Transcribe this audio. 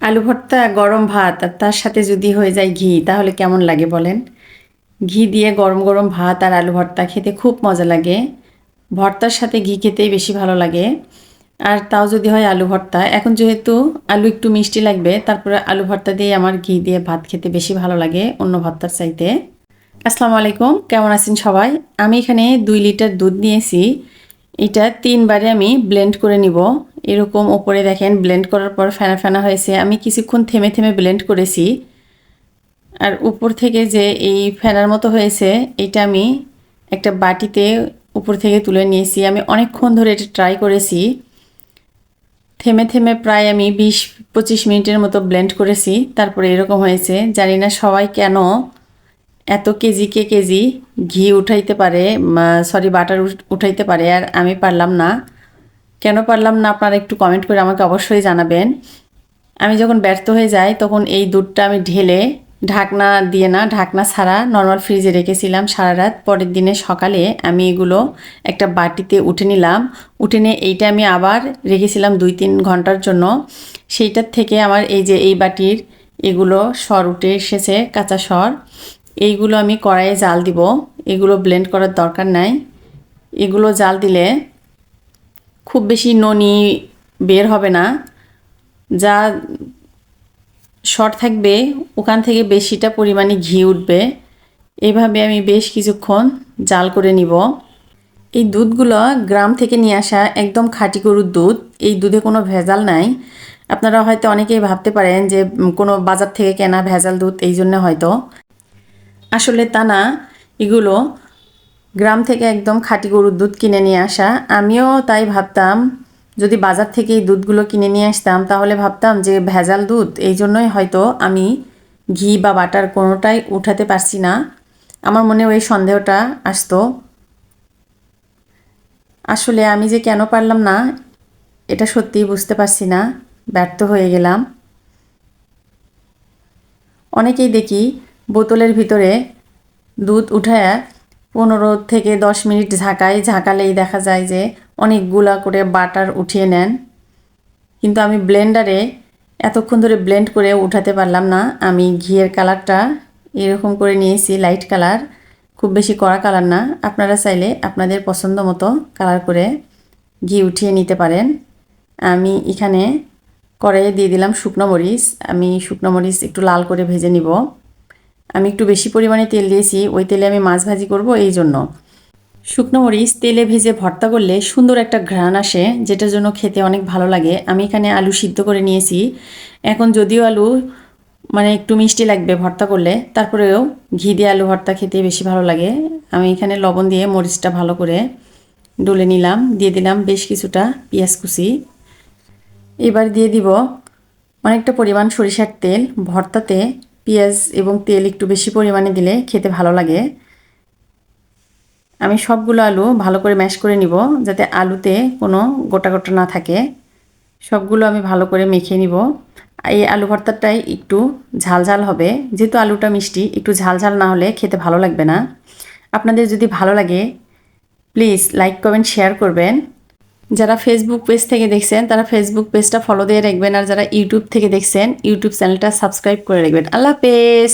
আলু ভর্তা, গরম ভাত আর তার সাথে যদি হয়ে যায় ঘি তাহলে কেমন লাগে বলেন? ঘি দিয়ে গরম গরম ভাত আর আলু ভর্তা খেতে খুব মজা লাগে। ভর্তার সাথে ঘি খেতেই বেশি ভালো লাগে। আর তাও যদি হয় আলু ভর্তা, এখন যেহেতু আলু একটু মিষ্টি লাগবে, তারপরে আলু ভর্তা দিয়ে আমার ঘি দিয়ে ভাত খেতে বেশি ভালো লাগে অন্য ভর্তার চাইতে। আসসালামু আলাইকুম, কেমন আছেন সবাই? আমি এখানে 2 লিটার দুধ নিয়েছি। এটা 3 বারে আমি ব্লেন্ড করে নিব। এরকম ওপরে দেখেন ব্লেন্ড করার পর ফেনা ফেনা হয়েছে। আমি কিছুক্ষণ থেমে থেমে ব্লেন্ড করেছি। আর উপর থেকে যে এই ফেনার মতো হয়েছে, এটা আমি একটা বাটিতে উপর থেকে তুলে নিয়েছি। আমি অনেকক্ষণ ধরে এটা ট্রাই করেছি। থেমে থেমে প্রায় আমি 20-25 মিনিটের মতো ব্লেন্ড করেছি। তারপরে এরকম হয়েছে। জানি না সবাই কেন এত কেজি কেজি ঘি উঠাইতে পারে, সরি বাটার উঠাইতে পারে, আর আমি পারলাম না। কেন পারলাম না আপনারা একটু কমেন্ট করে আমাকে অবশ্যই জানাবেন। আমি যখন ব্যর্থ হয়ে যাই তখন এই দুধটা আমি ঢেলে ঢাকনা দিয়ে না, ঢাকনা ছাড়া নর্মাল ফ্রিজে রেখেছিলাম সারা রাত। পরের দিনে সকালে আমি এগুলো একটা বাটিতে উঠে নিলাম। উঠে নিয়ে এইটা আমি আবার রেখেছিলাম 2-3 ঘন্টার জন্য। সেইটার থেকে আমার এই যে এই বাটির এগুলো সর উঠে এসেছে, কাঁচা সর। এইগুলো আমি কড়াইয়ে জাল দিব। এগুলো ব্লেন্ড করার দরকার নাই। এগুলো জাল দিলে খুব বেশি ননি বের হবে না। যা শর্ট থাকবে ওখান থেকে বেশিটা পরিমাণে ঘি উঠবে। এভাবে আমি বেশ কিছুক্ষণ জাল করে নিব। এই দুধগুলো গ্রাম থেকে নিয়ে আসা, একদম খাঁটি গরুর দুধ। এই দুধে কোনো ভেজাল নাই। আপনারা হয়তো অনেকেই ভাবতে পারেন যে কোনো বাজার থেকে কেনা ভেজাল দুধ, এই জন্য হয়তো। আসলে তা না। এগুলো গ্রাম থেকে একদম খাঁটি গরুর দুধ কিনে নিয়ে আসা। আমিও তাই ভাবতাম, যদি বাজার থেকে এই দুধগুলো কিনে নিয়ে আসতাম তাহলে ভাবতাম যে ভেজাল দুধ, এই জন্যই হয়তো আমি ঘি বা বাটার কোনোটাই উঠাতে পারছি না। আমার মনে ওই সন্দেহটা আসতো। আসলে আমি যে কেন পারলাম না এটা সত্যিই বুঝতে পারছি না। ব্যর্থ হয়ে গেলাম। অনেকেই দেখি বোতলের ভিতরে দুধ উঠায়া 15 থেকে 10 মিনিট ঝাঁকালেই দেখা যায় যে অনেকগুলা করে বাটার উঠিয়ে নেন। কিন্তু আমি ব্লেন্ডারে এতক্ষণ ধরে ব্লেন্ড করে উঠাতে পারলাম না। আমি ঘিয়ের কালারটা এরকম করে নিয়েছি, লাইট কালার, খুব বেশি কড়া কালার না। আপনারা চাইলে আপনাদের পছন্দ মতো কালার করে ঘি উঠিয়ে নিতে পারেন। আমি এখানে কড়াইয়ে দিয়ে দিলাম শুকনো মরিচ। আমি শুকনো মরিচ একটু লাল করে ভেজে নিব। আমি একটু বেশি পরিমাণে তেল দিয়েছি, ওই তেলে আমি মাছ ভাজি করব, এই জন্য। শুকনো মরিচ তেলে ভেজে ভর্তা করলে সুন্দর একটা ঘ্রাণ আসে, যেটার জন্য খেতে অনেক ভালো লাগে। আমি এখানে আলু সিদ্ধ করে নিয়েছি। এখন যদিও আলু একটু মিষ্টি লাগবে ভর্তা করলে, তারপরেও ঘি দিয়ে আলু ভর্তা খেতে বেশি ভালো লাগে। আমি এখানে লবণ দিয়ে মরিচটা ভালো করে ডলে নিলাম। দিয়ে দিলাম বেশ কিছুটা পেঁয়াজ কুচি। এবার দিয়ে দিব অনেকটা পরিমাণ সরিষার তেল। ভর্তাতে পেঁয়াজ এবং তেল একটু বেশি পরিমাণে দিলে খেতে ভালো লাগে। আমি সবগুলো আলু ভালো করে ম্যাশ করে নিব, যাতে আলুতে কোনো গোটা গোটা না থাকে। সবগুলো আমি ভালো করে মেখে নিব। এই আলু ভর্তাটাই একটু ঝাল ঝাল হবে, যেহেতু আলুটা মিষ্টি, একটু ঝাল ঝাল না হলে খেতে ভালো লাগবে না। আপনাদের যদি ভালো লাগে প্লিজ লাইক কমেন্ট শেয়ার করবেন। যারা ফেসবুক পেজ থেকে দেখছেন তারা ফেসবুক পেজটা ফলো দিয়ে রাখবেন, আর যারা ইউটিউব থেকে দেখছেন ইউটিউব চ্যানেলটা সাবস্ক্রাইব করে রাখবেন। আল্লাহ হাফেজ।